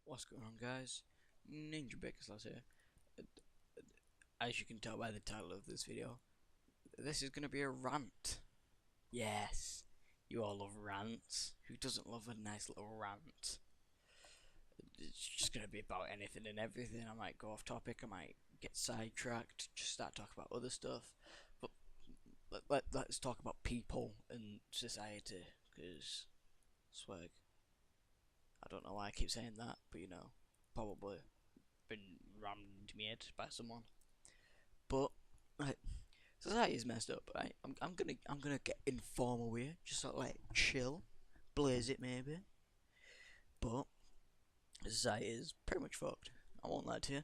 What's going on, guys? Ninja Bakerslas here. As you can tell by the title of this video, this is going to be a rant. Yes, you all love rants. Who doesn't love a nice little rant? It's just going to be about anything and everything. I might go off topic, I might get sidetracked, just start talking about other stuff. But let's talk about people and society, because swag. I don't know why I keep saying that, but probably been rammed me head by someone. But right, society is messed up. Right, I'm gonna get informal here, just sort of like chill, blaze it maybe. But society is pretty much fucked. I won't lie to you,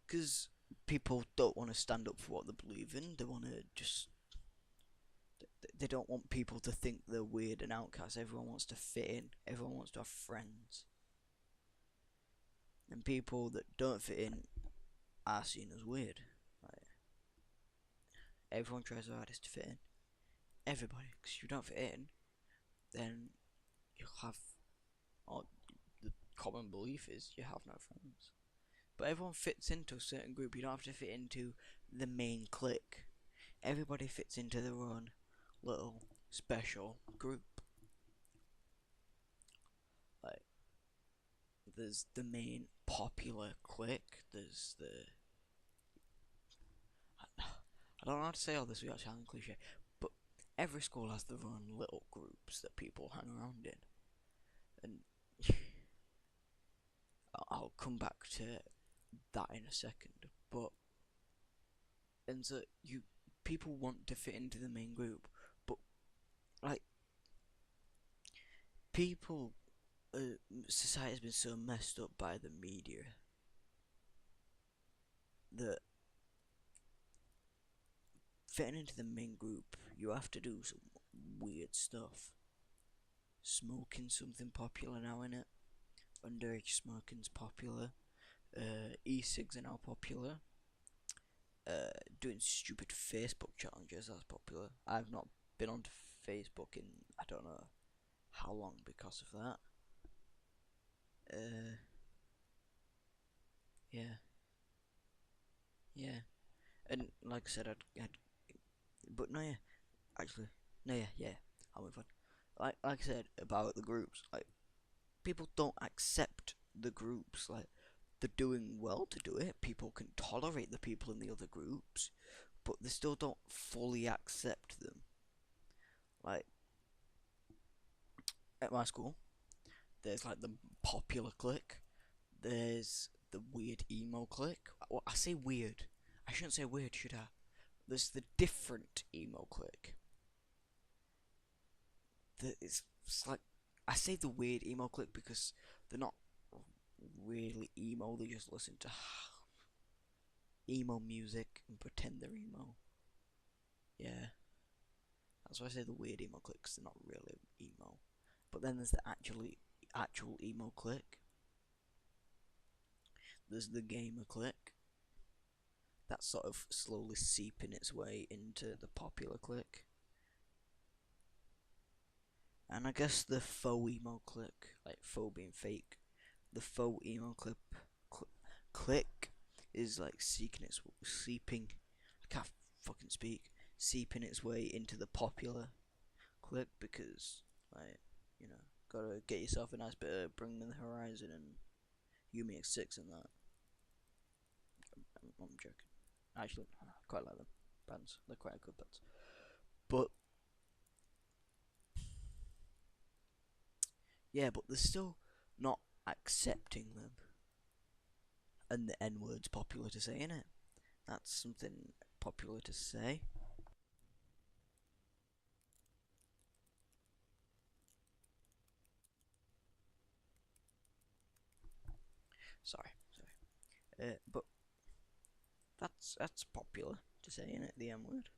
because people don't want to stand up for what they believe in. They want to just they don't want people to think they're weird and outcasts. Everyone wants to fit in. Everyone wants to have friends. And people that don't fit in are seen as weird. Like, everyone tries their hardest to fit in. Everybody, because if you don't fit in, then you'll have, or the common belief is you have no friends. But everyone fits into a certain group. You don't have to fit into the main clique. Everybody fits into their own little special group. Like, there's the main popular clique. There's the I don't know how to say all this without sounding cliche, but every school has their own little groups that people hang around in, and I'll come back to that in a second. But and so people want to fit into the main group, but like people, society has been so messed up by the media that fitting into the main group, you have to do some weird stuff. Smoking something popular now, innit? Underage smoking's popular. E-cigs are now popular. Doing stupid Facebook challenges, that's popular. I've not been on Facebook in I don't know how long because of that. Yeah, yeah. And like I said, but no, yeah, actually, no, yeah. I'll move on. Like I said about the groups, like people don't accept the groups. Like they're doing well to do it. People can tolerate the people in the other groups, but they still don't fully accept them. Like at my school, there's like the popular clique. There's the weird emo clique. Well, I say weird. I shouldn't say weird, should I? There's the different emo clique. It's like I say the weird emo clique because they're not really emo. They just listen to emo music and pretend they're emo. Yeah, that's why I say the weird emo clique, because they're not really emo. But then there's the actual emo clique. There's the gamer clique. That's sort of slowly seeping its way into the popular clique. And I guess the faux emo clique, like faux being fake, the faux emo clique is like seeping. I can't fucking speak. Seeping its way into the popular clique because, like, gotta get yourself a nice bit of Bring Me the Horizon and Yumi X6 and that. I'm joking. Actually, I quite like them bands. They're quite good bands. But yeah, but they're still not accepting them. And the N word's popular to say, innit? That's something popular to say. Sorry. But that's popular to say, innit? The N word.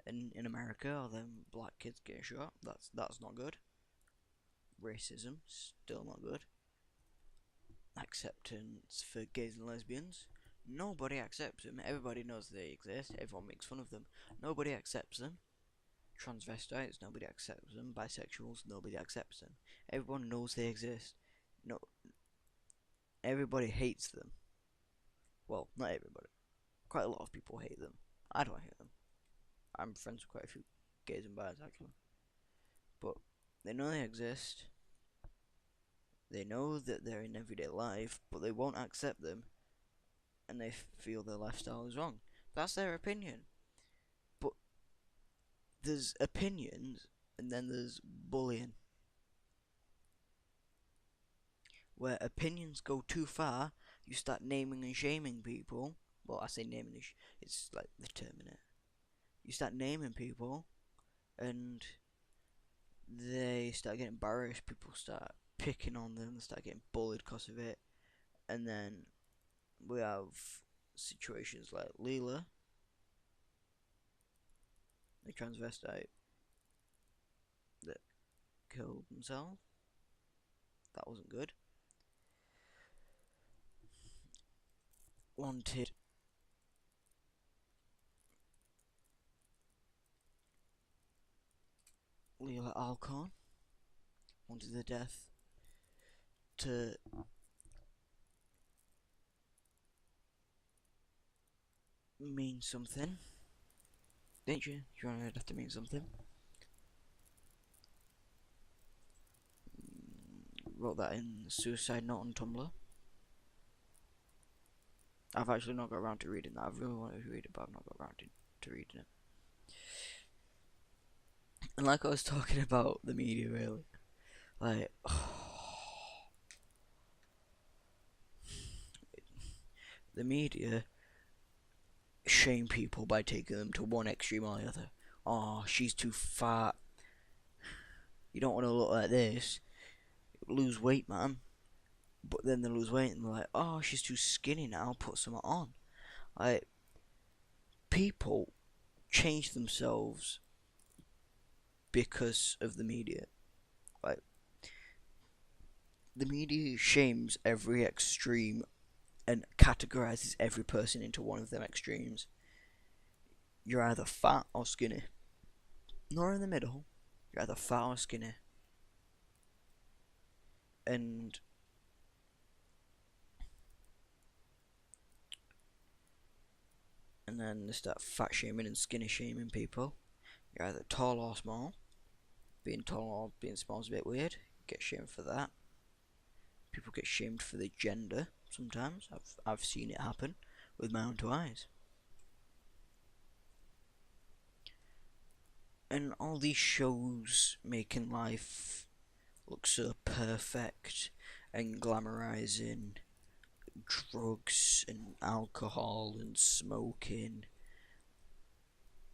And in America, all them black kids get shot. That's not good. Racism, still not good. Acceptance for gays and lesbians. Nobody accepts them. Everybody knows they exist. Everyone makes fun of them. Nobody accepts them. Transvestites, nobody accepts them. Bisexuals, nobody accepts them. Everyone knows they exist. No, everybody hates them. Well, not everybody. Quite a lot of people hate them. I don't hate them. I'm friends with quite a few gays and bis actually. But they know they exist. They know that they're in everyday life, but they won't accept them, and they feel their lifestyle is wrong. That's their opinion. But there's opinions, and then there's bullying. Where opinions go too far, you start naming and shaming people. Well, I say naming and it's like the term in it. You start naming people, and they start getting embarrassed. People start picking on them. They start getting bullied because of it. And then we have situations like Leela, the transvestite that killed himself. That wasn't good. Wanted Leela Alcorn. Wanted the death to mean something. Didn't you? You wanted it to mean something. Wrote that in Suicide Note on Tumblr. I've actually not got around to reading that. I've really wanted to read it, but I've not got around to reading it. And like I was talking about the media earlier, like, the media shame people by taking them to one extreme or the other. Oh, she's too fat. You don't want to look like this. Lose weight, man. But then they lose weight and they're like, oh, she's too skinny now. Put some on. Like, people change themselves because of the media. Like, the media shames every extreme and categorizes every person into one of them extremes. You're either fat or skinny. Nor in the middle. You're either fat or skinny. And then they start fat shaming and skinny shaming people. You're either tall or small. Being tall or being small is a bit weird. Get shamed for that. People get shamed for their gender sometimes. I've seen it happen with my own two eyes. And all these shows making life look so perfect and glamorizing drugs and alcohol and smoking,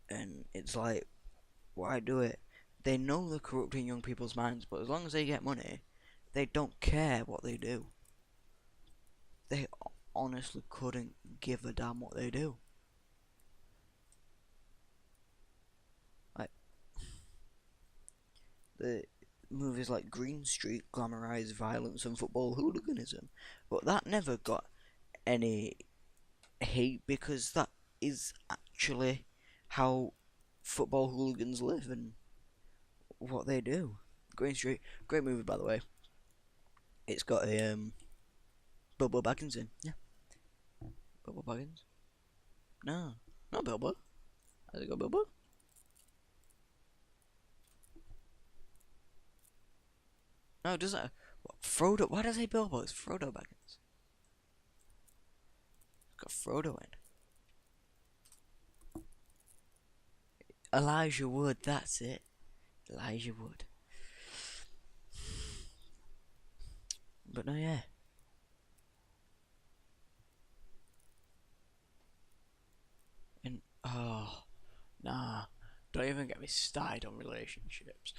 and it's like, why do it? They know they're corrupting young people's minds, but as long as they get money, they don't care what they do. They honestly couldn't give a damn what they do. Like, the movies like Green Street glamorize violence and football hooliganism, but that never got any hate because that is actually how football hooligans live and what they do. Green Street, great movie by the way. It's got a Bilbo Baggins in. Yeah, Bilbo Baggins. No, not Bilbo. Has it got Bilbo? No, does it? What, Frodo? Why does it say Bilbo? It's Frodo Baggins. It's got Frodo in. Elijah Wood, that's it. Elijah Wood. But no, yeah. And, oh, nah. Don't even get me started on relationships.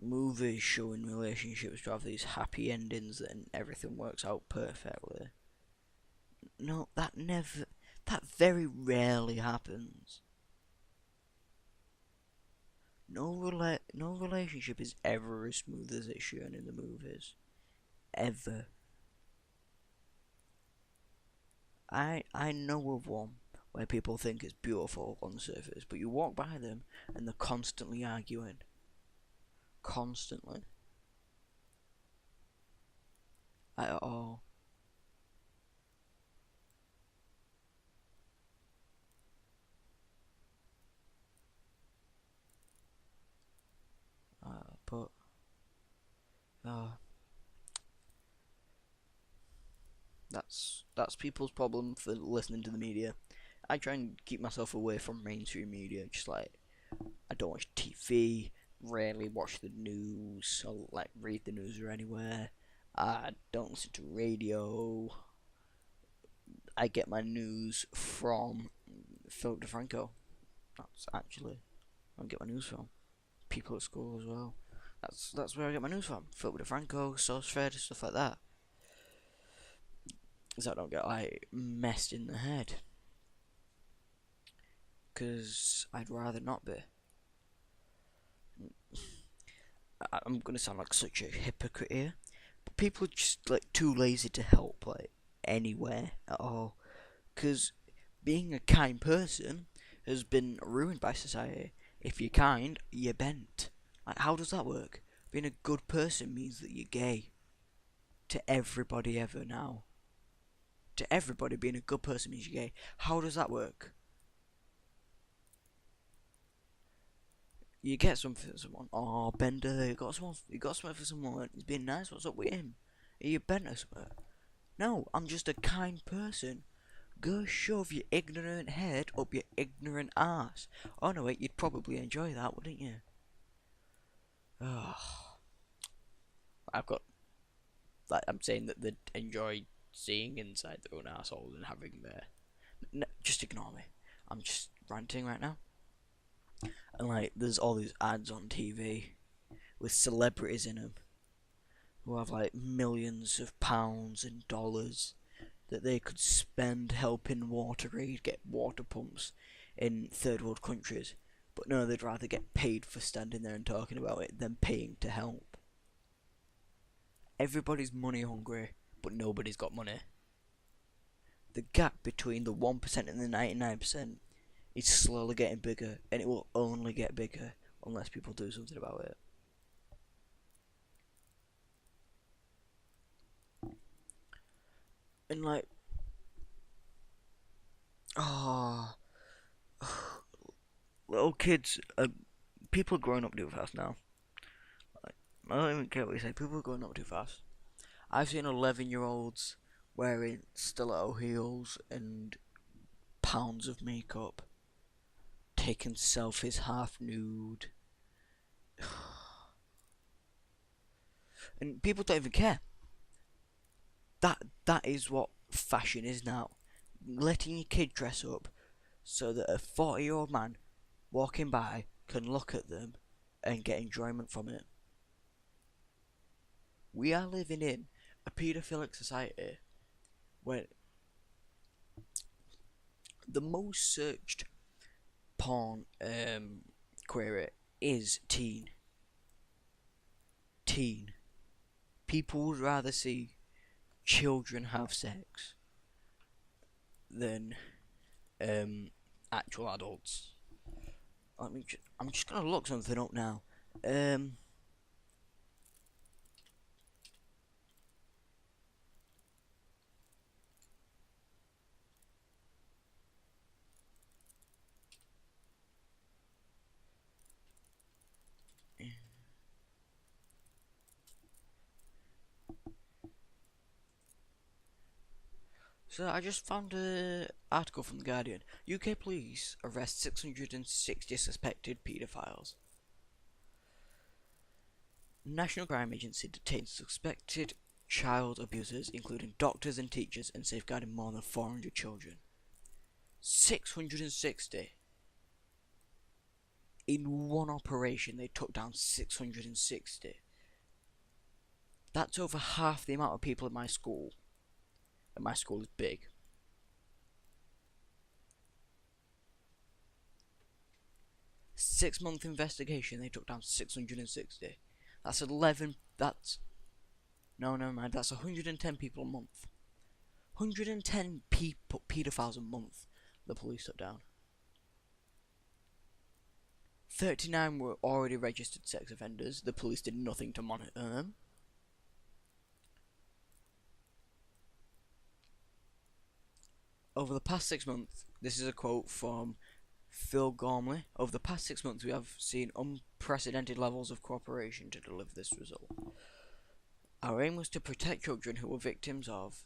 Movies showing relationships to have these happy endings and everything works out perfectly. No, that very rarely happens. No relationship is ever as smooth as it's shown in the movies. Ever. I know of one where people think it's beautiful on the surface, but you walk by them and they're constantly arguing. Constantly. at all. But uh, that's people's problem for listening to the media. I try and keep myself away from mainstream media. Just like I don't watch TV, rarely watch the news, or like read the news or anywhere. I don't listen to radio. I get my news from Philip DeFranco. That's actually where I get my news from. People at school as well. That's where I get my news from. Philip DeFranco, SourceFed, stuff like that. So I don't get like messed in the head. Because I'd rather not be. I'm gonna sound like such a hypocrite here, but people are just like too lazy to help like anywhere at all. Because being a kind person has been ruined by society. If you're kind, you're bent. Like, how does that work? Being a good person means that you're gay. To everybody ever now. To everybody, being a good person means you're gay. How does that work? You get something for someone. Oh, Bender, you got something for someone. He's being nice. What's up with him? Are you bent or something? No, I'm just a kind person. Go shove your ignorant head up your ignorant ass. Oh no, wait, you'd probably enjoy that, wouldn't you? Oh, I've got. Like, I'm saying that they'd enjoy seeing inside their own asshole and having their. No, just ignore me. I'm just ranting right now. And like, there's all these ads on TV with celebrities in them who have like millions of pounds and dollars that they could spend helping WaterAid get water pumps in third world countries. But no, they'd rather get paid for standing there and talking about it than paying to help. Everybody's money hungry, but nobody's got money. The gap between the 1% and the 99% is slowly getting bigger, and it will only get bigger unless people do something about it. And like, oh, little kids, people are growing up too fast now. Like, I don't even care what you say. People are growing up too fast. I've seen 11-year-olds wearing stiletto heels and pounds of makeup, taking selfies half nude, and people don't even care. That is what fashion is now. Letting your kid dress up so that a 40-year-old man walking by can look at them and get enjoyment from it. We are living in a paedophilic society where the most searched porn query is teen. Teen. People would rather see children have sex than actual adults. I'm just gonna look something up now. So I just found an article from The Guardian. UK police arrest 660 suspected paedophiles. National Crime Agency detains suspected child abusers, including doctors and teachers, and safeguarding more than 400 children. 660. In one operation, they took down 660. That's over half the amount of people in my school. And my school is big. Six-month investigation, they took down 660. That's 11. That's. No, never mind. That's 110 people a month. 110 paedophiles a month the police took down. 39 were already registered sex offenders. The police did nothing to monitor them. Over the past 6 months, this is a quote from Phil Gormley. Over the past 6 months, we have seen unprecedented levels of cooperation to deliver this result. Our aim was to protect children who were victims of,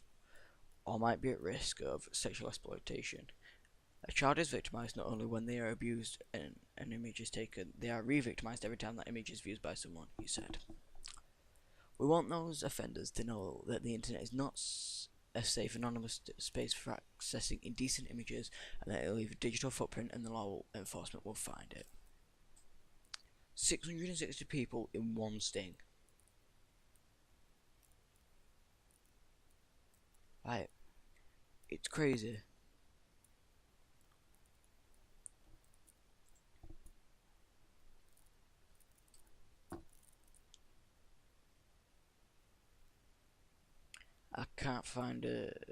or might be at risk of, sexual exploitation. A child is victimized not only when they are abused and an image is taken, they are re-victimized every time that image is viewed by someone, he said. We want those offenders to know that the internet is not a safe, anonymous space for accessing indecent images, and that it will leave a digital footprint and the law enforcement will find it. 660 people in one sting. Right. It's crazy. I can't find it.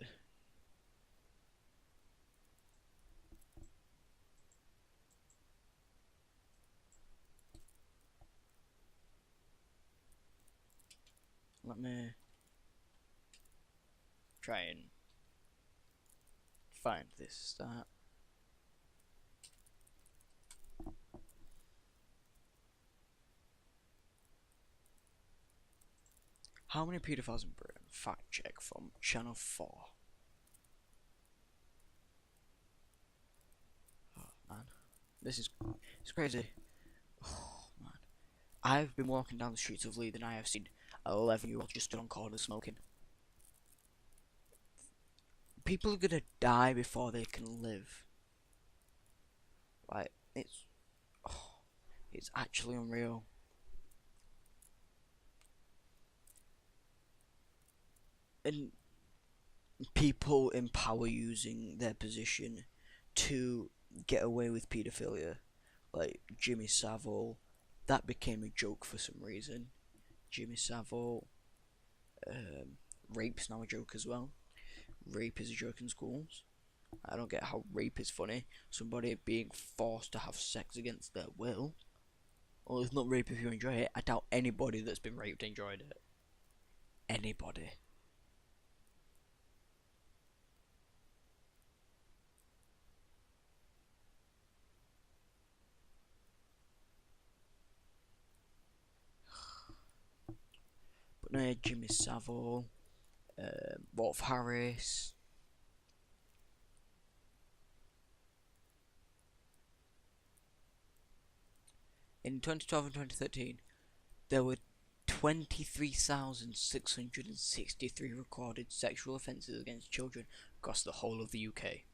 Let me try and find this start. How many pedophiles in Britain? Fact check from Channel 4. Oh man, it's crazy. Oh man, I've been walking down the streets of Leeds and I have seen 11-year-olds just stood on corners smoking. People are gonna die before they can live. Like it's actually unreal. And people in power using their position to get away with paedophilia, like Jimmy Savile. That became a joke for some reason. Jimmy Savile. Rape's now a joke as well. Rape is a joke in schools. I don't get how rape is funny. Somebody being forced to have sex against their will. Well, it's not rape if you enjoy it. I doubt anybody that's been raped enjoyed it. Anybody. But no, Jimmy Savile, Rolf Harris. In 2012 and 2013, there were 23,663 recorded sexual offences against children across the whole of the UK.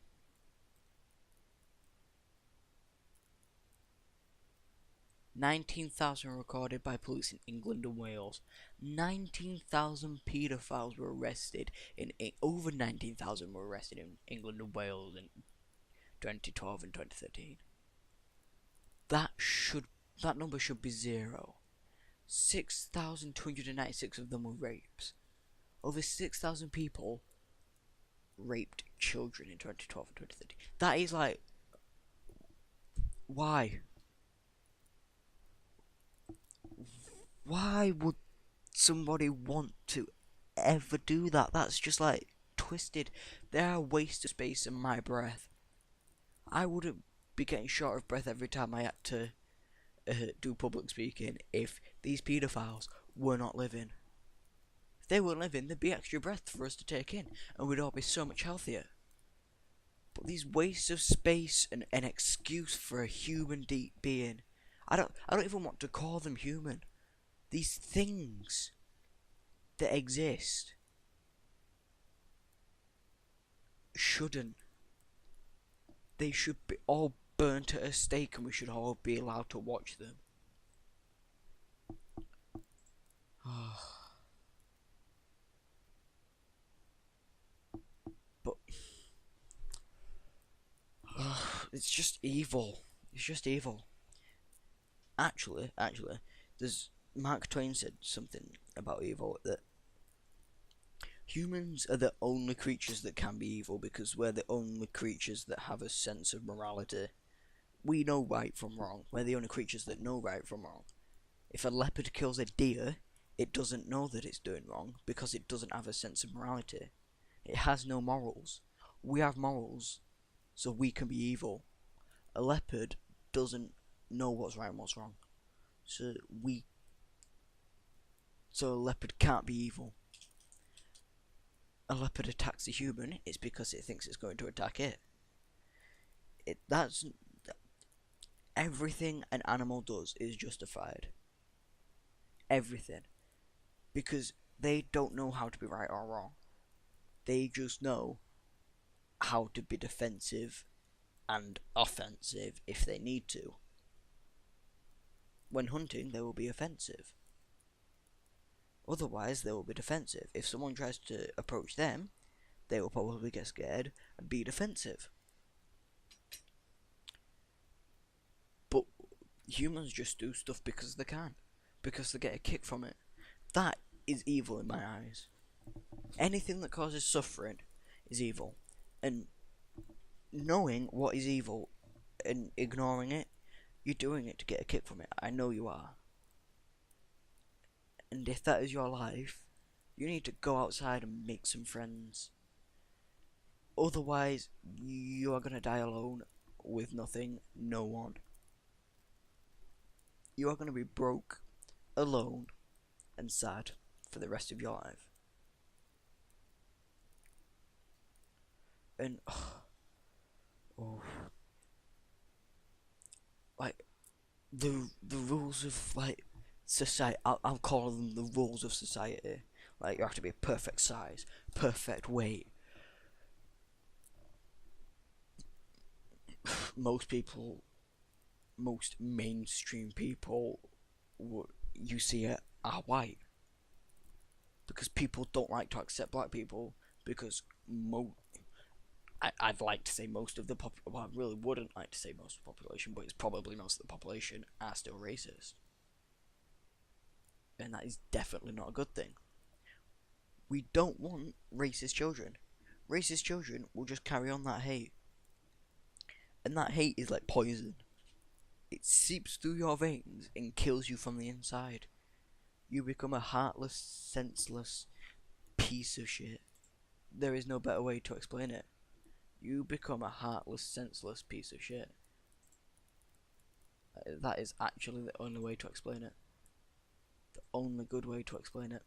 19,000 recorded by police in England and Wales. 19,000 paedophiles were arrested over 19,000 were arrested in England and Wales in 2012 and 2013. That number should be zero. 6,296 of them were rapes. Over 6,000 people raped children in 2012 and 2013. That is like, why? Why would somebody want to ever do that? That's just like twisted. They're a waste of space and my breath. I wouldn't be getting short of breath every time I had to do public speaking if these paedophiles were not living. If they weren't living, there'd be extra breath for us to take in, and we'd all be so much healthier. But these wastes of space and an excuse for a human deep being, I don't even want to call them human. These things that exist shouldn't. They should be all burnt at a stake and we should all be allowed to watch them. But it's just evil. It's just evil. Actually, there's Mark Twain said something about evil, that humans are the only creatures that can be evil because we're the only creatures that have a sense of morality. We know right from wrong. We're the only creatures that know right from wrong. If a leopard kills a deer, it doesn't know that it's doing wrong because it doesn't have a sense of morality. It has no morals. We have morals, so we can be evil. A leopard doesn't know what's right and what's wrong, so a leopard can't be evil. A leopard attacks a human, it's because it thinks it's going to attack it. That's everything an animal does is justified. Everything. Because they don't know how to be right or wrong. They just know how to be defensive and offensive if they need to. When hunting, they will be offensive. Otherwise, they will be defensive. If someone tries to approach them, they will probably get scared and be defensive. But humans just do stuff because they can. Because they get a kick from it. That is evil in my eyes. Anything that causes suffering is evil. And knowing what is evil and ignoring it, you're doing it to get a kick from it. I know you are. And if that is your life, you need to go outside and make some friends. Otherwise, you are going to die alone with nothing, no one. You are going to be broke, alone, and sad for the rest of your life. And like the rules of like society, I'll call them the rules of society. Like you have to be a perfect size, perfect weight. Most mainstream people, you see it, are white. Because people don't like to accept black people because I'd like to say most of the well, I really wouldn't like to say most of the population, but it's probably most of the population are still racist. And that is definitely not a good thing. We don't want racist children. Racist children will just carry on that hate. And that hate is like poison. It seeps through your veins and kills you from the inside. You become a heartless, senseless piece of shit. There is no better way to explain it. You become a heartless, senseless piece of shit. That is actually the only way to explain it. The only good way to explain it.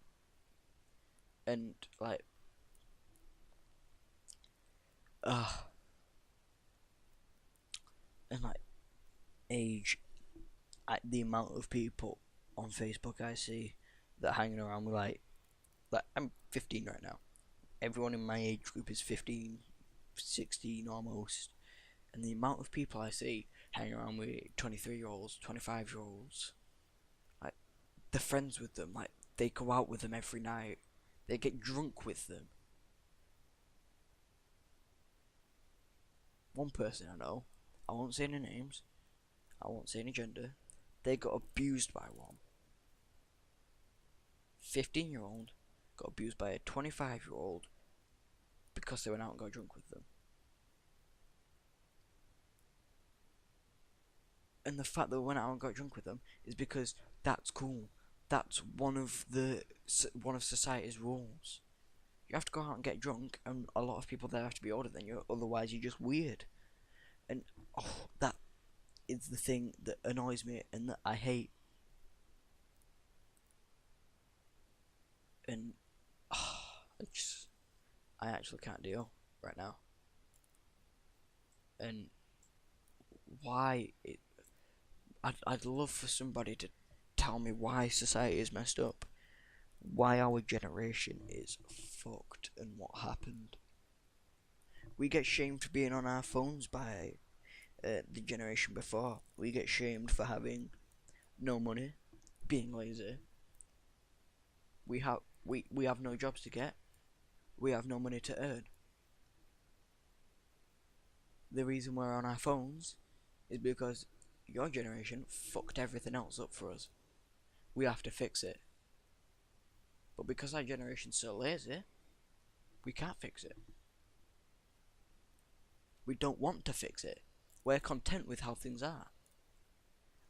And like, and like, age, the amount of people on Facebook I see that hanging around with like I'm 15 right now. Everyone in my age group is 15, 16 almost, and the amount of people I see hanging around with 23-year-olds, 25-year-olds, like they're friends with them, like they go out with them every night, they get drunk with them. One person I know, I won't say any names, I won't say any gender, they got abused by one. 15-year-old got abused by a 25-year-old because they went out and got drunk with them. And the fact that we went out and got drunk with them is because that's cool. That's one of society's rules. You have to go out and get drunk, and a lot of people there have to be older than you, otherwise you're just weird. And that is the thing that annoys me and that I hate. And I actually can't deal right now. And why I'd love for somebody to tell me why society is messed up, why our generation is fucked, and what happened. We get shamed for being on our phones by the generation before. We get shamed for having no money, being lazy. We have no jobs to get. We have no money to earn. The reason we're on our phones is because your generation fucked everything else up for us. We have to fix it. But because our generation's so lazy, we can't fix it. We don't want to fix it. We're content with how things are.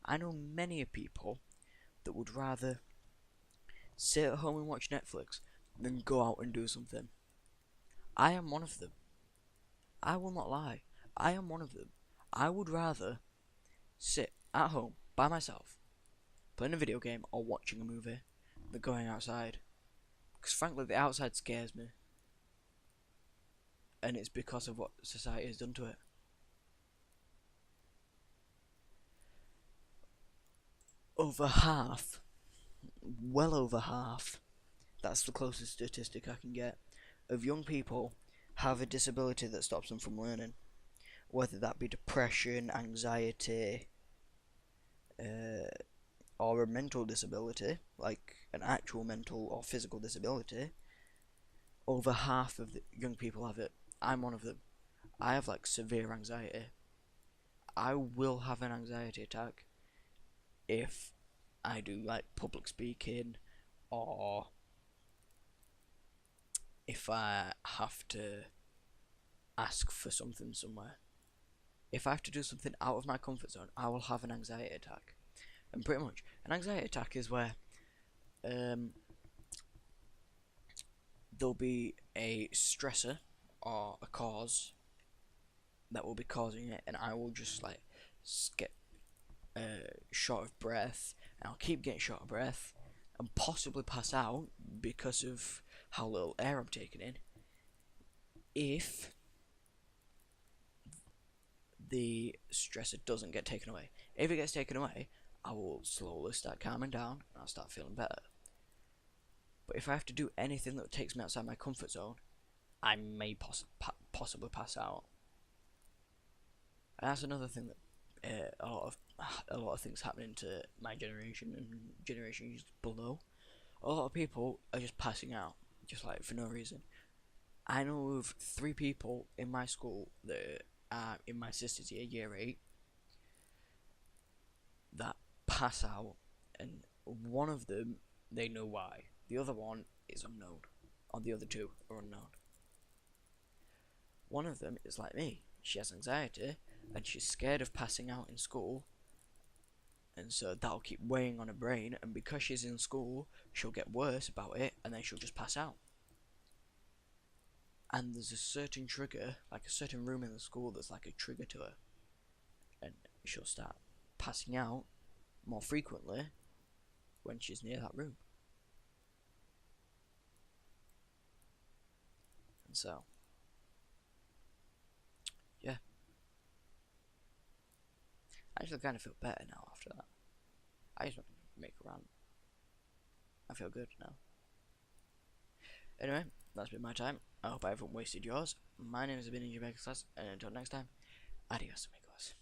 I know many people that would rather sit at home and watch Netflix than go out and do something. I am one of them. I will not lie. I am one of them. I would rather sit at home by myself, playing a video game or watching a movie, than going outside. Because frankly, the outside scares me. And it's because of what society has done to it. Over half, well over half, that's the closest statistic I can get, of young people have a disability that stops them from learning. Whether that be depression, anxiety, or a mental disability, like an actual mental or physical disability, over half of the young people have it. I'm one of them. I have like severe anxiety. I will have an anxiety attack if I do like public speaking, or if I have to ask for something somewhere. If I have to do something out of my comfort zone, I will have an anxiety attack. And pretty much, an anxiety attack is where there'll be a stressor or a cause that will be causing it, and I will just like get short of breath, and I'll keep getting short of breath, and possibly pass out because of how little air I'm taking in. If the stressor doesn't get taken away, if it gets taken away, I will slowly start calming down, and I'll start feeling better. But if I have to do anything that takes me outside my comfort zone, I may possibly pass out. And that's another thing that a lot of things happening to my generation and generations below. A lot of people are just passing out, just like for no reason. I know of 3 people in my school that are in my sister's year 8, that pass out, and one of them, they know why. The other one is unknown, or the other 2 are unknown. One of them is like me. She has anxiety, and she's scared of passing out in school, and so that'll keep weighing on her brain, and because she's in school, she'll get worse about it, and then she'll just pass out. And there's a certain trigger, like a certain room in the school that's like a trigger to her, and she'll start passing out more frequently when she's near that room. And so, yeah, I actually kind of feel better now after that. I just want to make a rant. I feel good now. Anyway, that's been my time. I hope I haven't wasted yours. My name has been Ninja Class, and until next time, adios amigos.